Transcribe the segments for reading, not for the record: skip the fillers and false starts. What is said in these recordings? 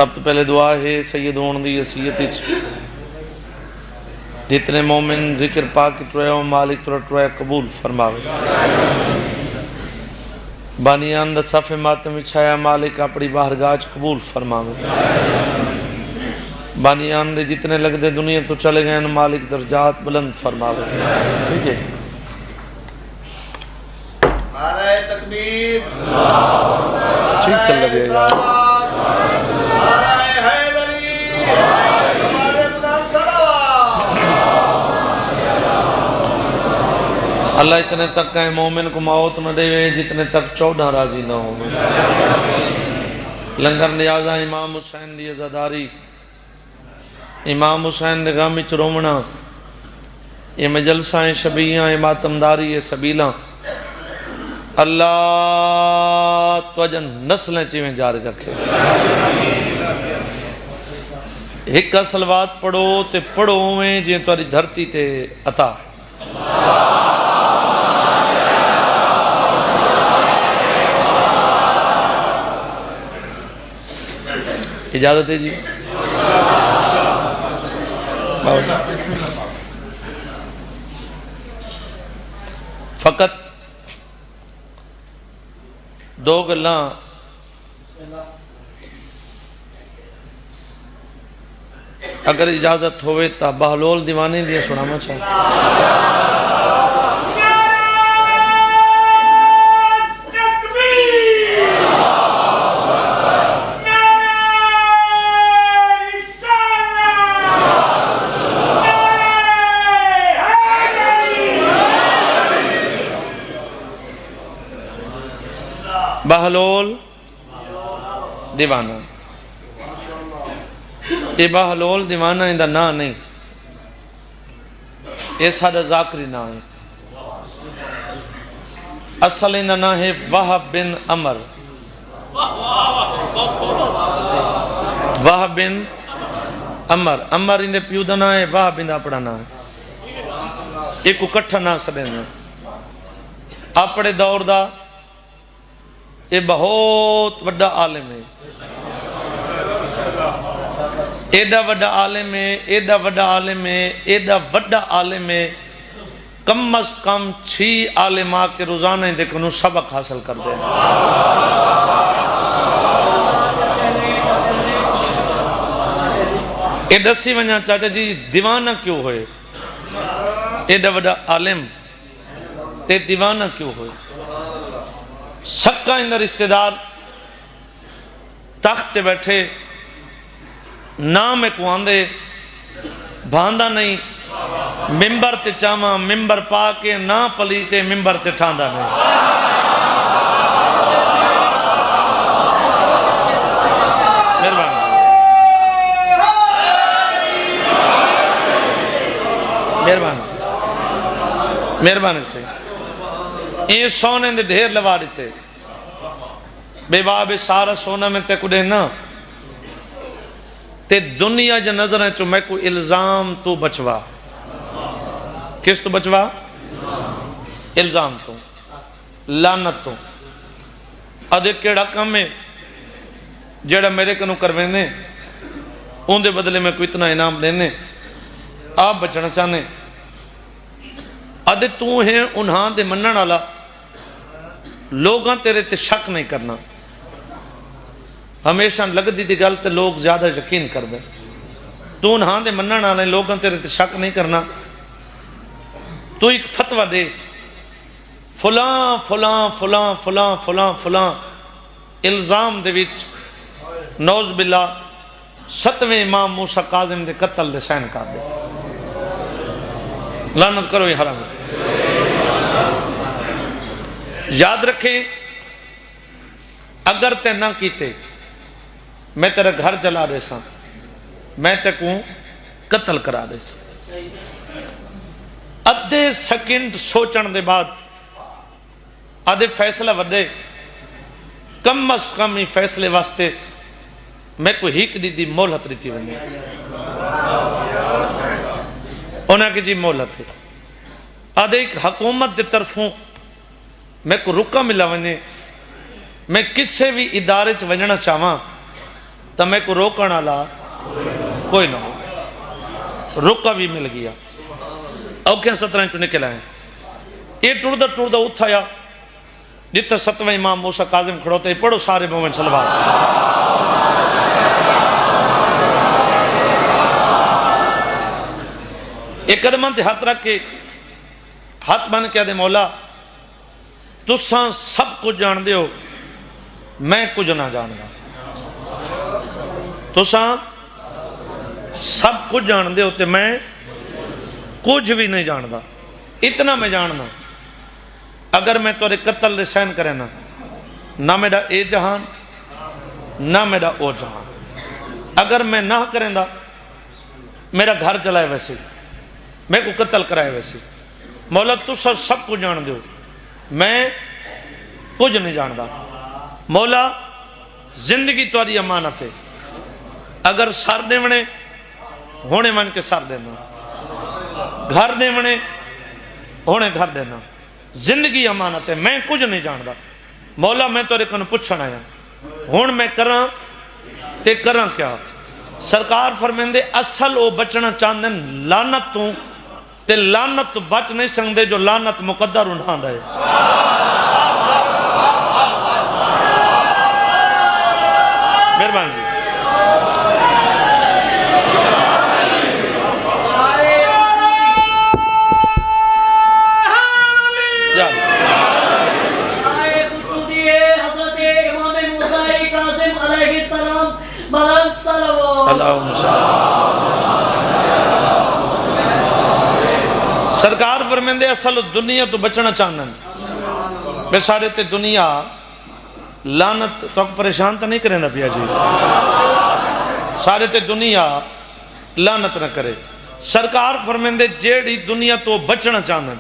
سب تو پہلے دعا ہے سید ہون دی حیثیت وچ جتنے مومن ذکر پاک ٹرے مالک ٹرے قبول فرماوے بانیان دا صف ماتم وچھایا مالک اپنی بارگاہ قبول فرماوے بانیان دے جتنے لگ دے دنیا تو چلے گئے مالک درجات بلند فرماوے ٹھیک ہے نعرہ تکبیر ٹھیک چل لگے گا نعرہ حیدری ہمارے خدا صلوات اللہ اتنے تک کہیں مومن کو موت نہ دے جتنے تک 14 راضی نہ ہو لنگر نیازہ امام حسین دی عزاداری امام حسین دے غامی چرومنا یہ مجلسہ شبیہ ماتمداری سبیلہ اللہ توجن نسلیں چیویں جاری رکھے ایک صلوات پڑھو تے پڑھو ہوئے جی تواری دھرتی تے عطا اجازت ہے جی فقط دو گلاں اگر اجازت ہوئے تا بہلول دیوانے دیا سناما چاہتا بہلول دیوانہ یہ بہلول دیوانہ اندھا نا نہیں یہ سادہ ذاکری نا ہے اصل اندھا نا ہے وہب بن عمر وہب بن عمر عمر اندھے پیودہ نا ہے وہب اندھا اپڑا نا ہے ایک اکٹھا نا سڑے نا اپڑے دور دا یہ بہت وڈا عالم ہے ایڈا وڈا عالم ہے ایڈا وڈا عالم ہے ایڈا وڈا عالم ہے کم از کم 6 عالمہ کے روزانہ ہی دیکھنو سبق حاصل کر دیں ایڈا سی ونیا چاچا جی دیوانہ کیوں ہوئے ایڈا وڈا عالم تے دیوانہ کیوں ہوئے سکا اندر رشتہ دار تخت بیٹھے نام ایک واندے بھاندہ نہیں ممبر تے چاما ممبر پاکے نا پلیتے ممبر تے ٹھاندہ نہیں مہربانی سے یہ سونے دے ڈھیر لواری تے بے باب سارا سونا میں تے کڑے نا تے دنیا جا نظر ہے چو میں کو الزام تو بچوا کس تو بچوا الزام تو لعنت تو ادھے کیڑا کم ہے جیڑا میرے کنو کروینے ان دے بدلے میں کوئی اتنا انعام لینے آپ بچنا چاہنے ادھے تو ہیں انہاں دے منن والا لوگاں تیرے تے شک نہیں کرنا ہمیشہ لگ دی گل تے لوگ زیادہ یقین کر دیں تو انہاں دے منن والے لوگاں تیرے تے شک نہیں کرنا تو ایک فتوہ دے فلاں فلاں فلاں فلاں فلاں فلاں الزام دے وچ نوز باللہ 7ویں امام موسیٰ کاظم دے قتل دے سین کر دے لعنت کرو یہ حرام یاد رکھیں اگر تے نہ کیتے میں تیرے گھر جلا دے سا میں تے کو قتل کرا دے سا ادھے سیکنڈ سوچن دے بعد ادھے فیصلہ ودے کم از کم ہی فیصلے واسطے میں کو ہیک دی مولت ریتی ونی انہاں کی جی مولت ہے ادھے ایک حکومت دے طرفوں میں کو رکا ملا ونے میں کسے بھی ادارے چ ونجنا چاہواں تو میں کو روکن والا کوئی نہ ہو. رکا بھی مل گیا. اوکھے 17 چ نکل آئے. یہ ٹردا ٹردا اٹھایا جتنے 7واں امام موسیٰ کاظم کھڑوتے پڑھو سارے مومن صلوات. ایک قدمان تے ہاتھ رکھ کے ہاتھ بن کے دے مولا تساں سب کچھ جان دیو میں کچھ نہ جاندا. تساں سب کچھ جان دیو تے میں کچھ بھی نہیں جاندا. اتنا میں جاننا اگر میں تورے قتل دے سین کرے نہ میرا اے جہان نہ میرا او جہان. اگر میں نہ کریں دا میرا گھر چلائے ویسے میں کو قتل کرائے ویسے. مولا تو سب کچھ جان دیو میں کچھ نہیں جاندا. مولا زندگی تاری امانت ہے. اگر سر دیونے ہونے من کے سر دینا, گھر دیونے ہونے گھر دینا. زندگی امانت ہے میں کچھ نہیں جاندا. مولا میں تورے کن پوچھنا آیا ہون میں کراں تے کراں کیا. سرکار فرمیندے اصل او بچنا چاندے لعنت تو تے لعنت تو بچ نہیں سکدے جو لعنت مقدر اٹھاں دے. مہربانی جی. سرکار فرمیندے اصل دنیا تو بچنا چاہنن بے سارے تے دنیا لعنت تو پریشان تو نہیں کریں دا پیا جی. سارے تے دنیا لعنت نہ کرے. سرکار فرمیندے جیڑی دنیا تو بچنا چاہنن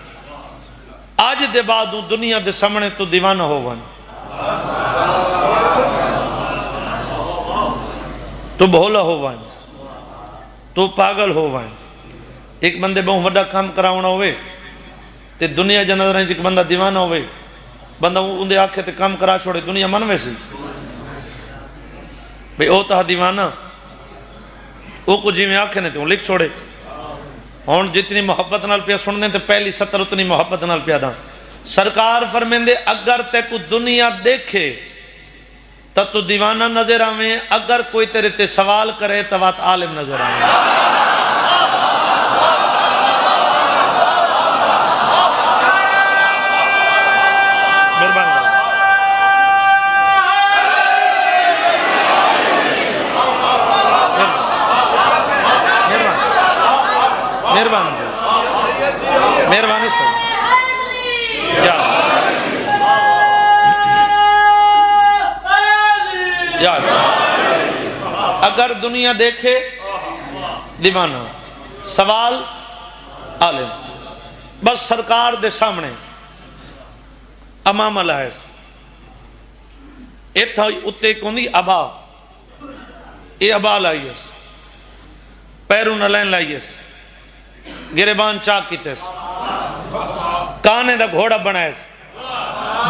آج دے بعد دنیا دے سامنے تو دیوانہ ہو ون تو بھولا ہو ون تو پاگل ہو ون. ایک بندے بہت وڈا کام کراؤنا ہوئے تے دنیا جا نظر ایک بندہ دیوانہ ہوئے بندہ اندے آکھے تے کام کرا چھوڑے دنیا من ویسی بھئی او تہا دیوانہ او کو جی میں آکھے نے تے لکھ چھوڑے. ہون جتنی محبت نال پیا سن دیں تے پہلی 70 اتنی محبت نال پیا دا. سرکار فرمیندے اگر تے کو دنیا دیکھے تو دیوانہ نظر آویں. اگر کوئی تیرے تے سوال کرے تو بات عالم نظر آویں. مہربانی سر یاد اگر دنیا دیکھے دیوانہ سوال عالم. بس سرکار دے سامنے امام الحیث ایتھا اتے کوندی ابا اے ابا لائیس پیروں نلین لائیس گریبان چاک کیتیس کانے دا گھوڑا بنائیس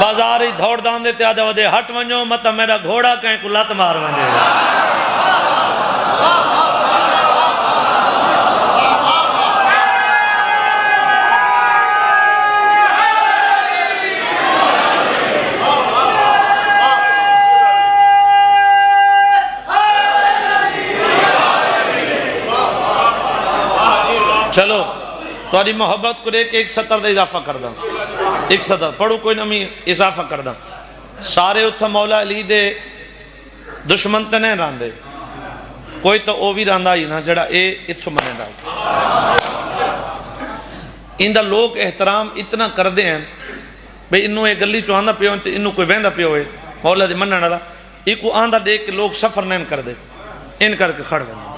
بازاری دھوڑ دان دیتے آدھے ودے ہٹ ونجو مطا میرا گھوڑا کہیں کو لات مار ونجے. چلو تاری محبت کو دیکھ ایک 70 دا اضافہ کر دا. ایک 70 پڑھو کوئی نمی اضافہ کر دا. سارے اتھا مولا علی دے دشمن تے نہیں راندے کوئی تو او بھی راندا ہی نا جڑا اے اتھو منے دا. اندہ لوگ احترام اتنا کر دے ہیں بھئی انہوں ایک گلی چو آندہ پیو ہیں انہوں کوئی ویندہ پیو ہوئے مولا دے مننا دا ایک کو آندہ دیکھ کہ لوگ سفر نہیں کر دے ان کر کے کھڑ گئے.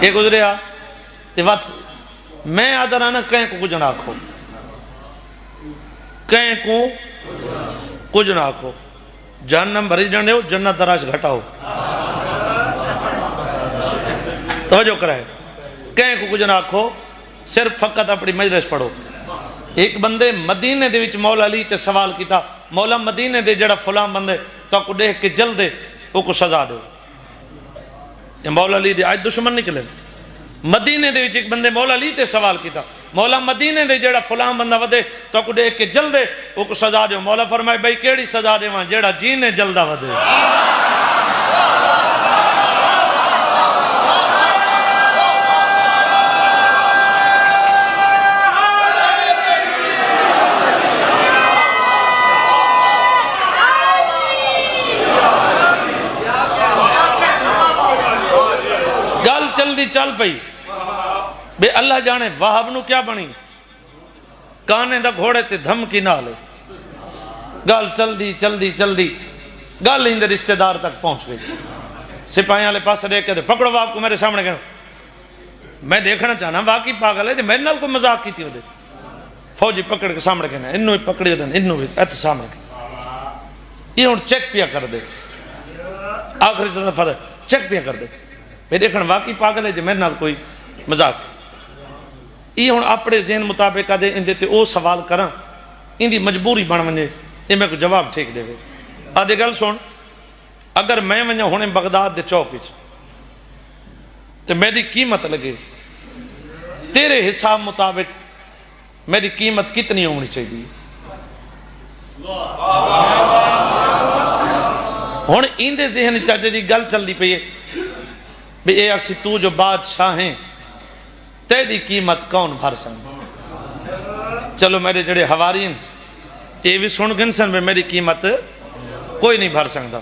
ایک گزرے آ میں آدھر آنا کہیں کو کچھ نہ آکھو کہیں کو کچھ نہ آکھو جہنم بھری جانے ہو جنت دراش گھٹا ہو توجہ کرائے کہیں کو کچھ نہ آکھو صرف فقط اپنی مجلس پڑھو. ایک بندے مدینے دے وچ مولا علی تے سوال کیتا مولا مدینے دے جڑا فلاں بندے تو کو دیکھ کے جل دے وہ کو سزا دے. یہ مولا علی دے آج دشمن نکلے. مدینے دے وچ ایک بندے مولا علی تے سوال کیتا مولا مدینے دے جڑا فلاں بندہ ودے تو کو دیکھ کے جل دے وہ کو سزا دے. مولا فرمائے بھائی کیڑی سزا دے وہاں جڑا جینے جلدا ودے. گل چل دی چل پئی بے اللہ جانے وہاب نو کیا بنی کانے دا گھوڑے تے دھمکی نہ لے. گل چل دی گل اندر رشتہ دار تک پہنچ گئی. سپاہیاں والے پاس دیکھ کے پکڑو وہاب کو میرے سامنے گئے. میں دیکھنا چاہنا واقعی پاگل ہے جی میرے نال کوئی مذاق کی تھی وہ. فوجی پکڑ کے سامنے گئے انہوں ہی پکڑی دن انہوں بھی ایتھ سامنے گئے. یہ ہوں چیک پیا کر دے آخری سفر چیک پیا کر دے میں دیکھنا واقعی پاگل ہے جی میرے نال کوئی مذاق. یہ ہوں اپنے ذہن مطابق آدھے اندے تے او سوال کراں اندی مجبوری بن ونجے یہ میں کو جواب ٹھیک دے. آدھے گل سن اگر میں ونجا ہونے بغداد دے چوک وچ تے میری قیمت لگے تیرے حساب مطابق میری قیمت کتنی ہونی چاہیے. ہوں اندے ذہن چاچا جی گل چل دی پئی ہے بھی اے اکسی تو جو بادشاہ ہیں تیری قیمت کون بھر سکتا. چلو میرے جڑے حواری ہیں یہ بھی سن گن سن بھی میری قیمت کوئی نہیں بھر سکتا.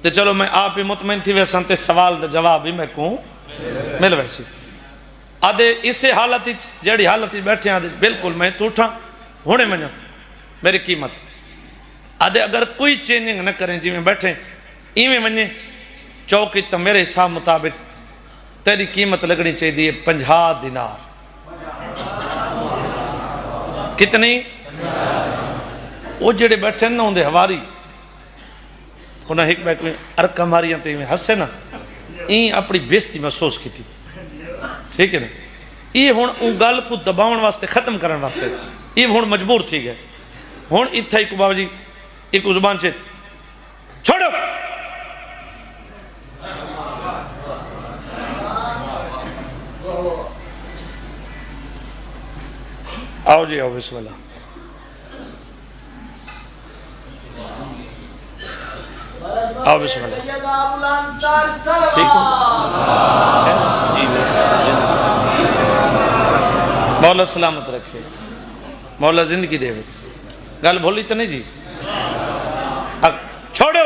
تو چلو میں آپ ہی مطمئن تھی ویسا تے سوال دا جواب بھی میں کہوں مل ویسی. آدھے اسے حالت جڑی حالت بیٹھے آدھے بالکل میں تو اٹھا ہونے منجا میری قیمت. آدھے اگر کوئی چینجنگ نہ کریں جی میں بیٹھیں ایویں منجے چوکی تو میرے حساب مطابق تیری قیمت لگنی چاہیے 50 دینار. کتنی وہ جڑے بیٹھے نا ہوندے ہواری انہاں ایک میں کوئی ارکم ماریاں تے ہسے نا این اپنی بیزتی محسوس کی تھی. ٹھیک ہے نا یہ ہون ان گل کو دباؤن واسطے ختم کرن واسطے یہ ہون مجبور تھی گئے. ہون اتھا ایک بابا جی ایک زبان سے چھوڑو آؤ جی آؤ بسم اللہ. آؤ بسم اللہ. ٹھیک ہو مولا سلامت رکھے مولا زندگی دے. گل بولی تو نہیں جی چھوڑو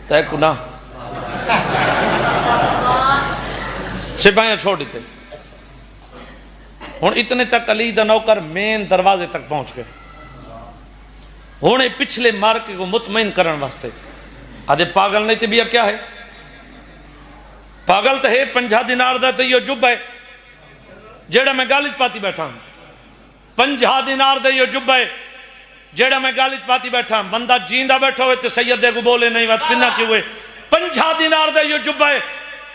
تے کنا سپاہیاں چھوڑ دیتے. ہوں اتنے تک علی دا نوکر مین دروازے تک پہنچ گئے. ہوں پچھلے مارکے کو مطمئن کرن واسطے آدھے پاگل نہیں تے بیا کیا ہے پاگل تو ہے 50 دینار دا تے یہ جب ہے جیڑا میں گالج پاتی بیٹھا ہوں. 50 دینار دا یہ جب ہے جیڑا میں گالج پاتی بیٹھا ہوں. بندہ جیندہ بیٹھا ہوئے تے سید دے کو بولے نہیں بات پنہ کیوں ہوئے. 50 دینار دا یہ جب ہے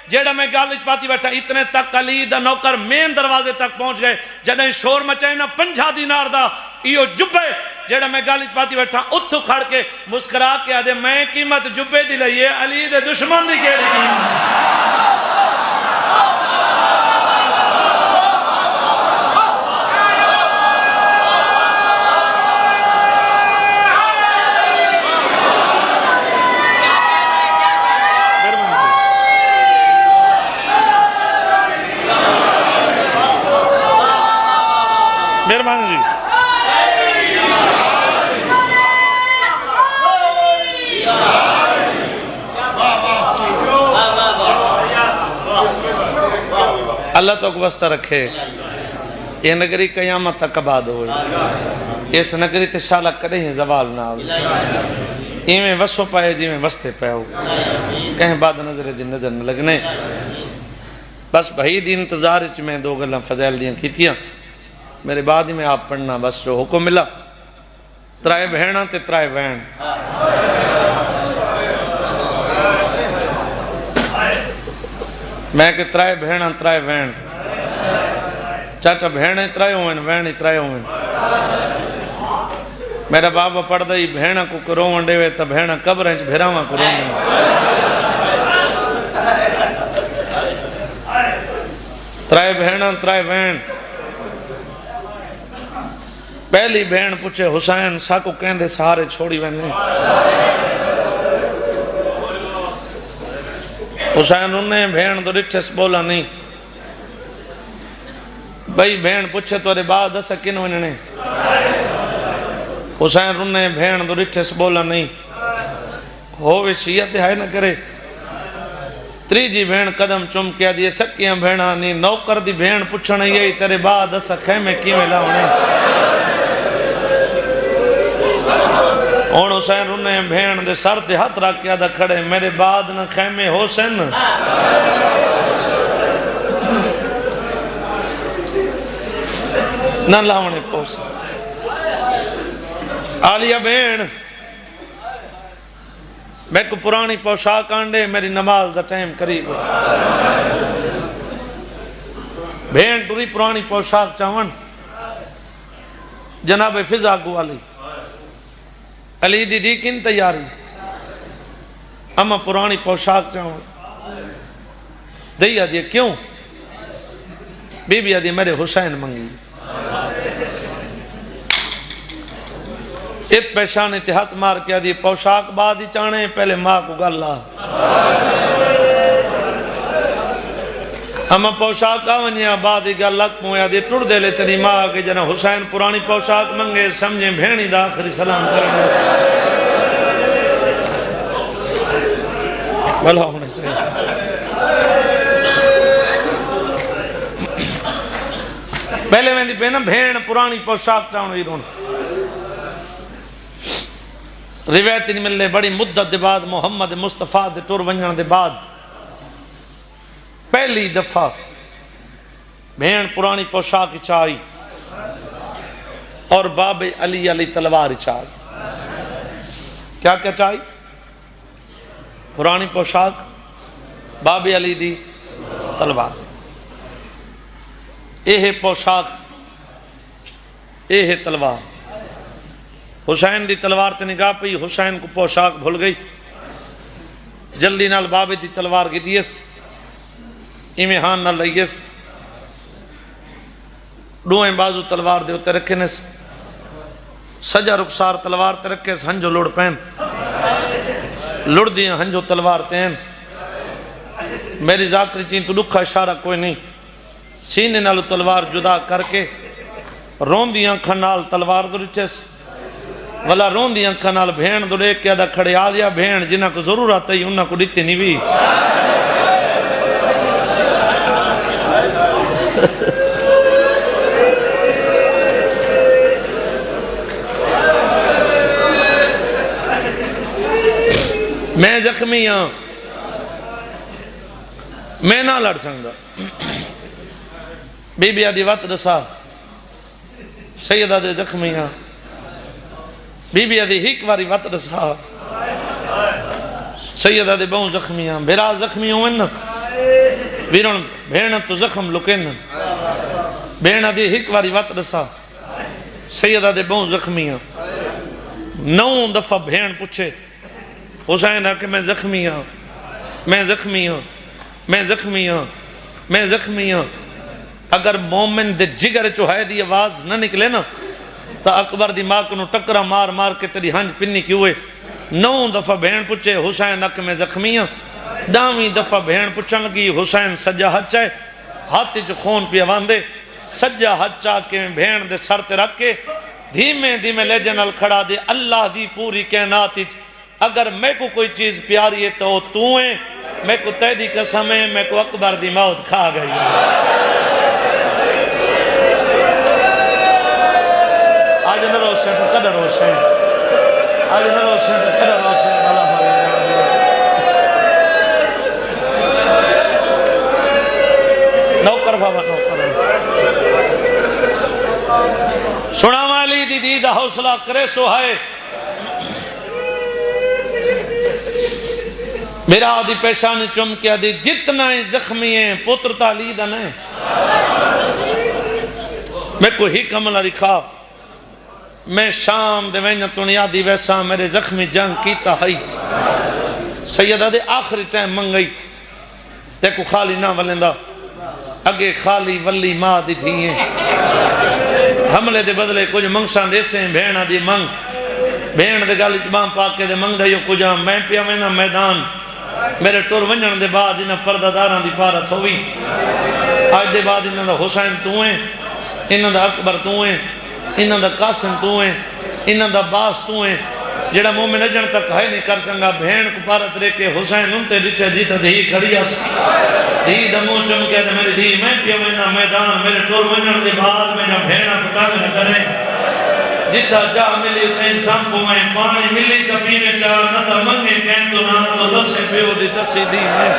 جیڑا میں گالج پاتی بیٹھا. اتنے تک علی دا نوکر مین دروازے تک پہنچ گئے. جنہیں شور مچائے نا 50 دینار دا یہ جب ہے جیڑا میں گالج پاتی بیٹھا اتھو کھڑ کے مسکرا کے آدھے میں قیمت جبے دی لئیے علی دے دشمن دی کیڑی قیمت. مہربانی جی. اللہ تو واسطہ رکھے یہ نگری قیامت تک آباد ہوئی. اس نگری تے شالا کدے ہی زوال نہ ہوئی. ایویں وسو پائے جی میں وستے پہ ہو کہیں بعد نظر دی نظر نہ لگنے. بس بھائی دی انتظار چ میں 2 گلاں فضائل دیاں کیتیاں میرے بعد ہی میں آپ پڑھنا بس جو حکم ملا 3 بہناں تے 3 وین. میں کہ 3 بہناں 3 وین چاچا بھیڑیں ترائے ہوئے وین ترائے ہوئے میرا بابا پڑھ دائی بھیڑا کو کرو ونڈے وے تا بھیڑا قبریں بھیراما کرو ونڈے ترائے بھیڑا ترائے وین پہلی بھیڑ پوچھے حسین ساکو کہندے سہارے چھوڑی ویندے حسین انہیں بھیڑ تو رٹھس بولا نہیں بھئی بھیڑ پوچھے تو رے بعد اسا کن وننے حسین انہیں بھیڑ تو رٹھس بولا نہیں ہووے شیعت ہے نہ کرے تریجی بھیڑ قدم چم کیا دیئے سکیاں بھیڑا نہیں نوکر دی بھیڑ پوچھنے یہی تیرے بعد اسا خیمے کیویں لاؤنے اور حسین انہیں بھیڑ دے سر تے ہاتھ رکھ کے آدھا کھڑے میرے بعد نہ خیمے حسین نہ لاؤنے پوس آلیہ بھیڑ میں کو پرانی پوشاک آنڈے میری نماز دا ٹائم قریب بھیڑ ٹوری پرانی پوشاک چاون جناب فضا کو علی علی دی کن تیاری اما پرانی پوشاک چاون دیا دیا کیوں بی بی آدھی میرے حسین منگی ات پیشانے تے ہاتھ مار کے آدھی پوشاک بعد ہی چانے پہلے ماں کو گاللہ اما پوشاک آونیا بعد ہی گاللہ مویا دی ٹوڑ دے لے تیری ماں کے جنہ حسین پرانی پوشاک منگے سمجھیں بھینی دا آخری سلام کرنے بھلا ہونے سے پہلے میں دی پہنا بھین پرانی پوشاک چاہنے رون روایت نہیں ملنے بڑی مدت دے بعد محمد مصطفیٰ دے ٹور ونجن دے بعد پہلی دفعہ بھین پرانی پوشاک چاہی اور باب علی علی تلوار چاہی کیا کیا چاہی پرانی پوشاک باب علی دی تلوار اے پوشاک اے تلوار حسین دی تلوار تے نگاہ پئی حسین کو پوشاک بھول گئی جلدی نال بابے دی تلوار کی دیس امہان نال لئیس ڈوئیں بازو تلوار دے ہوتے رکھنس سجا رخسار تلوار تے رکھس ہنجو لڑ پین لڑ دیاں ہنجو تلوار تین میری ذاکری چین تو دکھا اشارہ کوئی نہیں سینے نالو تلوار جدا کر کے رون دیاں کھنال تلوار دو رچس والا رون دیاں کھنال بھین دو لے کے آدھا کھڑے آلیا بھین جنہ کو ضرورت ہے انہاں کو دیتے نہیں بھی میں زخمی ہاں میں نہ لڑ سکتا بی بی آدھی وقت رسا سیدہ دے زخمی ہاں بی بی آدھی ہیک واری وقت رسا سیدہ دے بہن زخمی ہاں بھیرا زخمی ہوئن ویرون بھیڑ تو زخم لکن بھیڑ آدھی ہیک واری وقت رسا سیدہ دے بہن زخمی ہاں 9 دفعہ بھیڑ پوچھے حسین ہے کہ میں زخمی ہوں میں زخمی ہوں میں زخمی ہوں میں زخمی ہوں اگر مومن دے جگر چوہائے دی آواز نہ نکلے نا تا اکبر دی ماں کنو ٹکرہ مار مار کے تیری ہنج پنی کی ہوئے 9 دفعہ بہن پوچھے حسین ہے کہ میں زخمی ہوں 10ویں دفعہ بہن پوچھن لگی حسین سجا ہچ ہے ہاتھی جو خون پی آواندے سجا ہچا کے بہن دے سر تے رکھ کے دھیمے دھیمے لے جنال کھڑا دے اللہ دی پوری کائنات اگر میں کو کوئی چیز پیاری ہے تو تو ہیں میں کو تیدی قسم ہے میں کو اکبر دی موت کھا گئی آج نہ روشن تو قدر روشن آج نہ روشن تو قدر روشن نوکر بابا نوکر سنا مالی دی دیدہ حوصلہ کرے سوہائے میرا آدھی پیشانی چم کے آدھی جتنا ہی زخمی ہیں پتر تعلید نہیں میں کو ہی کمل علی خواب میں شام دے وینہ تنیادی ویسا میرے زخمی جنگ کیتا ہائی سیدہ دے آخری ٹائم منگئی تے کو خالی نہ ولندہ اگے خالی ولی ماں دی تھیں حملے دے بدلے کچھ منگسان دیسے ہیں بھیڑا دی منگ بھیڑ دے گالی چبان پاکے دے منگ دے یو کجا میں پیا وینا میدان میرے ٹور ونجن دے بعد انہا پردہ داران دی پارت ہوئی آج دے بعد انہا دا حسین تو ہیں انہا دا اکبر تو ہیں انہا دا قاسم تو ہیں انہا دا باس تو ہیں جڑا مومن اجن تک ہے نہیں کر سنگا بھین کو پارت رے کے حسین انتے ڈچے جیتا دھی کھڑی اس دھی دمو چمکے دے میری دھی میں پیا وینا میدان میرے ٹور ونجن دے بعد میں جب بھینا پتا میں نہ کریں جتا جا ملی تے انسان کو میں پانی ملی تا پینے چاہ نہ تا منگے کہیں تو نہ تو دسے پیو دی دسی دی ہے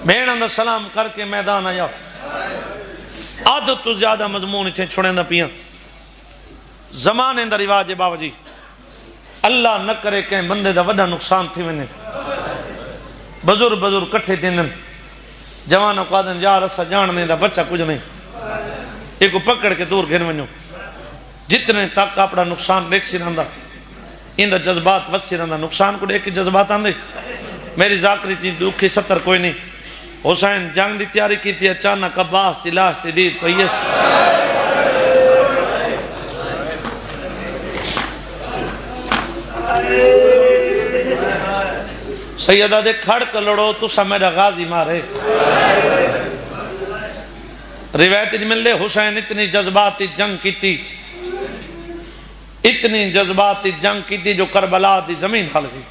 بھیڑاں دا سلام کر کے میدان آیا عادت تو زیادہ مضمون تھے چھوڑیں دا پیاں زمانے دا رواج بابا جی اللہ نہ کرے کہیں بندے دا وڈا نقصان تھی وینے بزرگ کٹھے دیندن جوانوں کو آدن جا رسا جاننے دا بچہ کچھ نہیں ایک کو پکڑ کے دور گھر منو جتنے تک اپنا نقصان دیکھ سی رہندا ان دا جذبات وسی رہندا نقصان کو دیکھ کے جذبات آندے میری ذاکری تھی دکھی 70 کوئی نہیں حسین جنگ دی تیاری کی تھی اچانک عباس دی لاش دی دید پیس سیدہ دے کھڑ کر لڑو تو سا میرا غازی مارے روایت اجمل دے حسین اتنی جذباتی جنگ کی تھی اتنی جذباتی جنگ کی تھی جو کربلا دی زمین حل گئی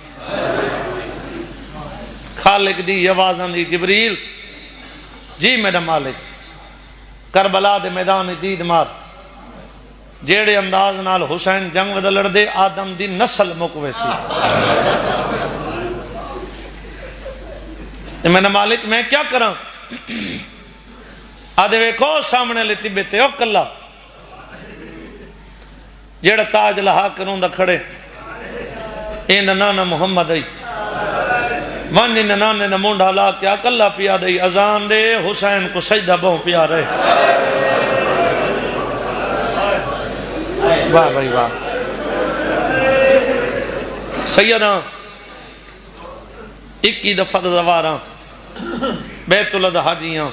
خالق دی آوازاں دی جبریل جی میرا مالک کربلا دے میدان دید مار جیڑے انداز نال حسین جنگ ودہ لڑ دے آدم دی نسل مکوے سی میں نے مالک میں کیا کروں آدھے ویکھو سامنے لے ٹبے تے او کلا جیڑا تاج لہا کروں دا کھڑے این دا نانا محمد آئی وانی دا نانے دا مونڈا لا کیا کلا پیا دئی ازان دے حسین کو سجدہ بہوں پیا رہے واہ بھائی واہ سیدہ اکی دفعہ دا زواراں بیت اللہ دا حاجیاں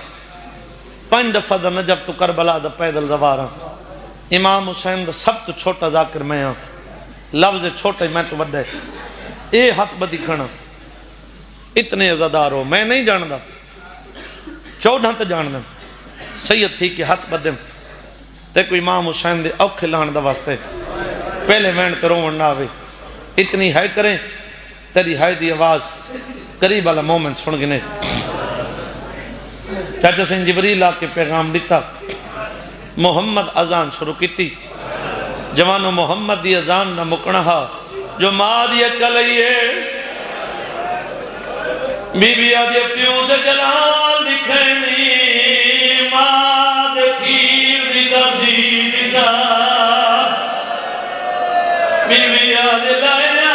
5 دفعہ دا نجب تو کربلا دا پیدل زواراں امام حسین دا سب تو چھوٹا ذاکر میں ہاں لفظ چھوٹے میں تو وڈے اے حق بدی کھنا اتنے عزادار ہو میں نہیں جاندہ 14 تے جاندہ سید تھی کہ حق بدم تے کوئی امام حسین دے اوکھے لان دا واسطے پہلے وین تے رومن نہ آوے اتنی ہے کریں تیری ہے دی آواز قریب والا مومن سن گنے چاچا سن جبریل آ کے پیغام دیتا محمد اذان شروع کیتی جوانو محمد دی اذان نہ مکنہا جو ماں دی کلئیے بی بی آدھے پیو دے جلال دکھینی ماں دے کھیر دی ترزی دکھا بی بی آدھے لائنا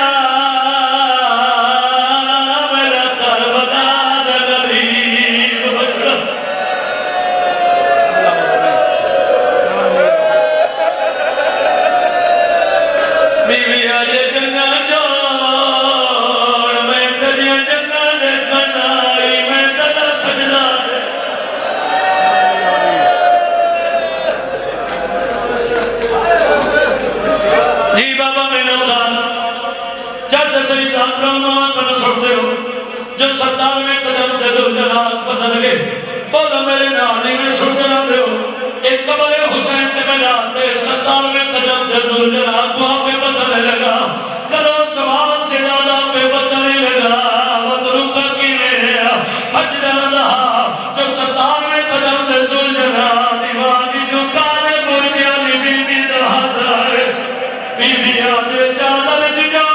جو 97 قدم دے دو جنات بدل گئے بولو میرے نانے میں شکرہ دے ہو ایک قبر حسین دے میدان دے 97 قدم دے دو جنات وہاں پہ بدلنے لگا کرو سوال سے زیادہ پہ بدلنے لگا وطروبہ کی میرے حجرہ رہا جو 97 قدم دے دو جنات دیوانی جو کارے مرگیانی بی بی رہا دائے بی بی آدھے چادر جگہ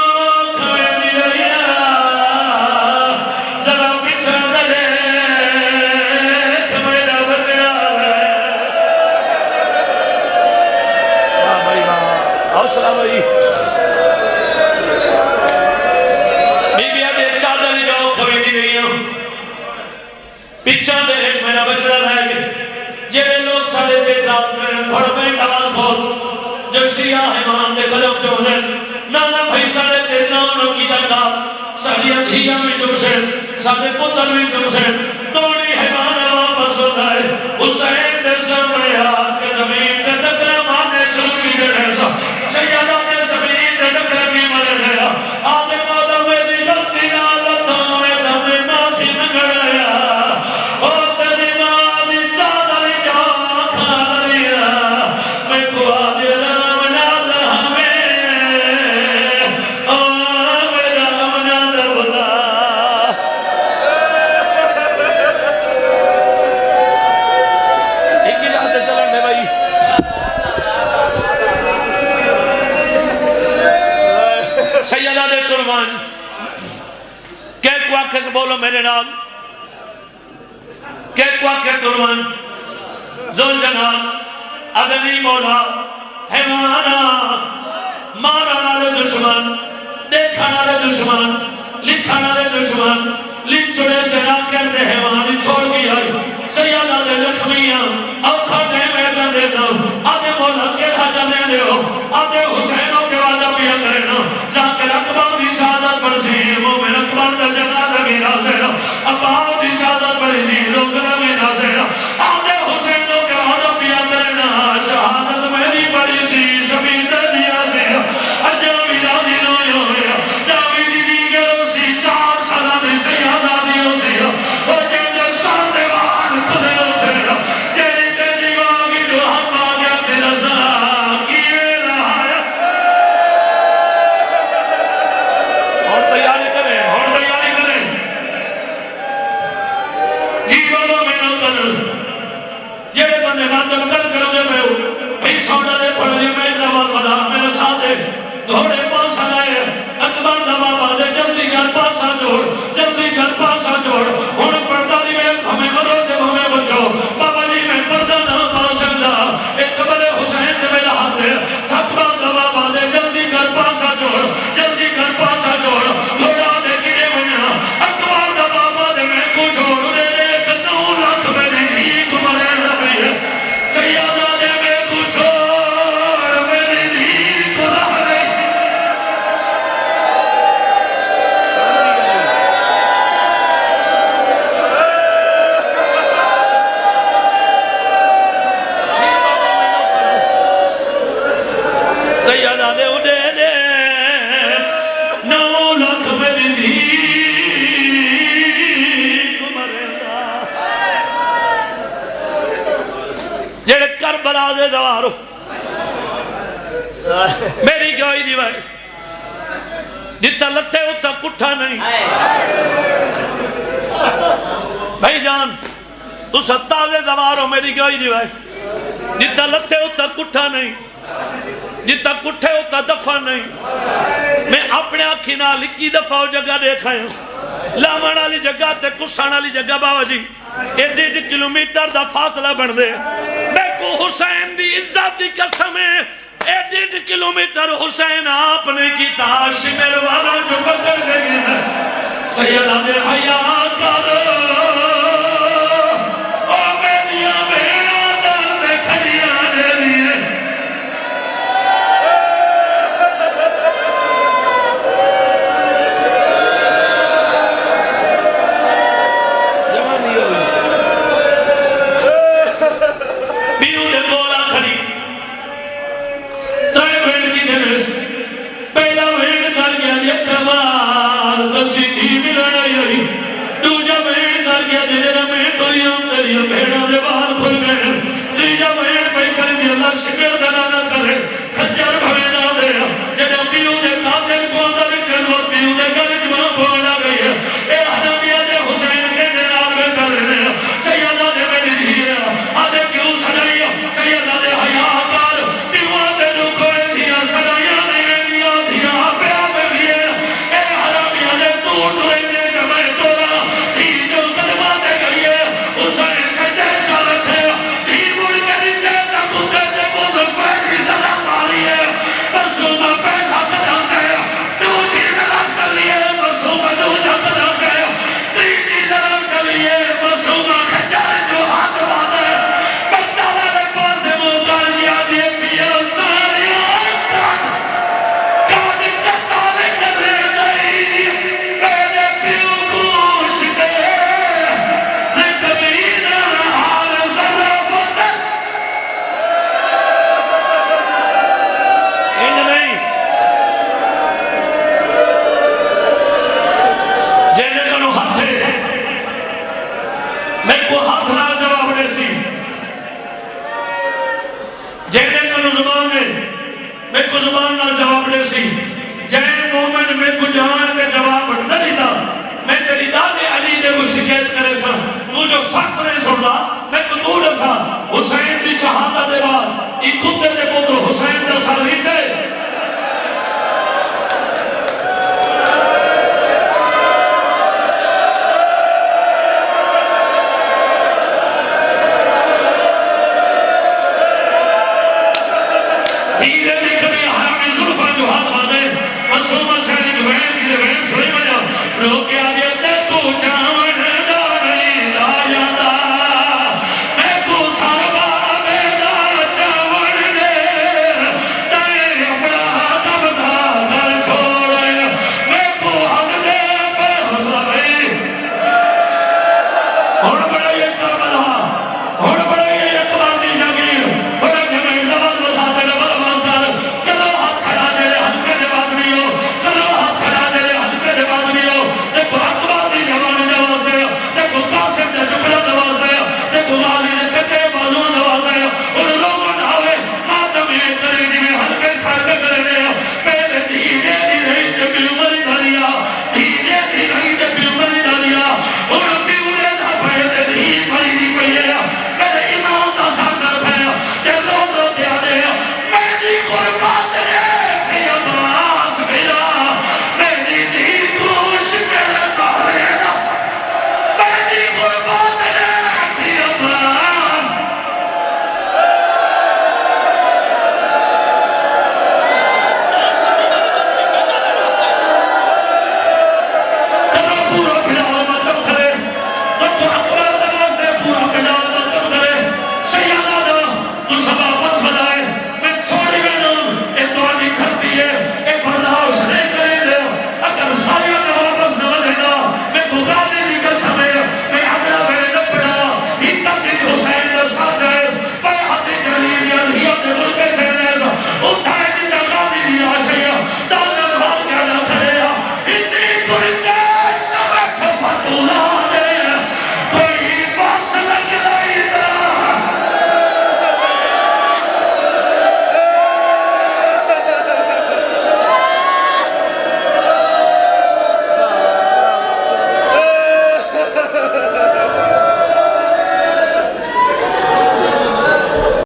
پچھا دے میرا بچڑا رہ گئے جیڑے لوگ سارے دے اعتراض کرنے تھوڑا پہ آواز کھول جو شیعہ ایمان دے قدم چونے نانا بھائی سارے دے اعتراض کی درگاہ ساری ادھیاں میں چمسن سارے پتر میں چمسن توڑی ایمان واپس ہوتا ہے حسین دے سامنے آ کے زمین دے ٹکرا مارنے شروع کی دے رہے سا سیدہ نے زمین دے ٹکرا کی مارے رہا آدھے مولا میں دی غلطی نہ لطا میں دمیں معافی نگڑ رہا او تیری ماں دی چادر جا کھا رہا میں کو آدھے رام نال ہمیں او میرا رام نال بلا ایک ہی جاتے چلن دے بھائی سیدہ دے قربان کہہ کو آکھے سے بولو میرے نال کہہ کو آکھے قربان ذل جلال عدنی مولا حیوانا مارا نالے دشمن دیکھا نالے دشمن لکھا نالے دشمن لکھ چھوڑے سے آخر دے حیوانی چھوڑ گئی آئی سیدہ دے لکھمیاں اوکھا دے میدہ دے دو آدھے مولا کے کھاجا دے دے ہو آدھے حسینوں کے وعدہ پیا کرے نا ذاکر اکبر دی شہادت پر سی مومن اکبر در جنازہ بھی نازر اپاؤ دی شہادت پر سی لوگن بھی نازر آدھے حسینوں کے وعدہ پیا کرے نا شہادت میں دی پڑی سی شبیر در دیا سے اجاوی راضی نوئی ہوئے جاوی دی دیگروں سی 4 سالہ میں سیادہ دیوں سے وہ جنجر ساندے وان کھلے ہو سے جیری تیجی واگی جو ہم آگیا سے رضا کیے رہا ہے اور تیاری کریں جیوانوں میں نہ کریں جیڑے بندے ماتم کر کرو دے میں ہوں بھئی سوڑا دے پڑھ دے میں زمان بدا میرے ساتھ دے گھوڑے پاسا لائے اکبر دبا بادے جلدی گھر پاسا جوڑ جلدی گھر پاسا جوڑ انہیں پردہ دی میں ہمیں مرو دے ہمیں بچو بابا جی میں پردہ نہ پاسا دا اکبر حسین دے میرا ہاتھ دے اکبر دبا بادے جلدی گھر پاسا جوڑ جلدی گھر پاسا جوڑ گھوڑا دے کنے بنیا اکبر دبا بادے میں کو جوڑ انہیں ایک 9 لاکھ میں نہیں کمرے نبی ہے سیادہ دے میں کو چھوڑ میری نہیں کو رہ دے سیادہ دے اڑے دے 9 لاکھ میری نہیں کمرے دا جڑے کربلا دے دوارو میری گواہی دی بھائی جتا لتے ہوتا کٹھا نہیں بھائی جان تو ستازے دوارو میری گواہی دی بھائی جتا لتے ہوتا کٹھا نہیں جتا کٹھے ہوتا دفع نہیں میں اپنے آنکھی نہ لکی دفع جگہ دیکھا ہوں لامان والی جگہ تے کسان والی جگہ باوا جی 1.5 کلومیٹر دا فاصلہ بن دے میں کو حسین دی عزت دی قسم ہے 1.5 کلومیٹر حسین آپ نے کی تاش میرے والا جو پکڑ گئی ہے سیدہ دے حیات کرو او میریاں بھیڑا در میں کھڑیاں دے لیے بھیڑا دے بال کھل گئے تیجا بھیڑ پہ کر دیا اللہ شکر دلانا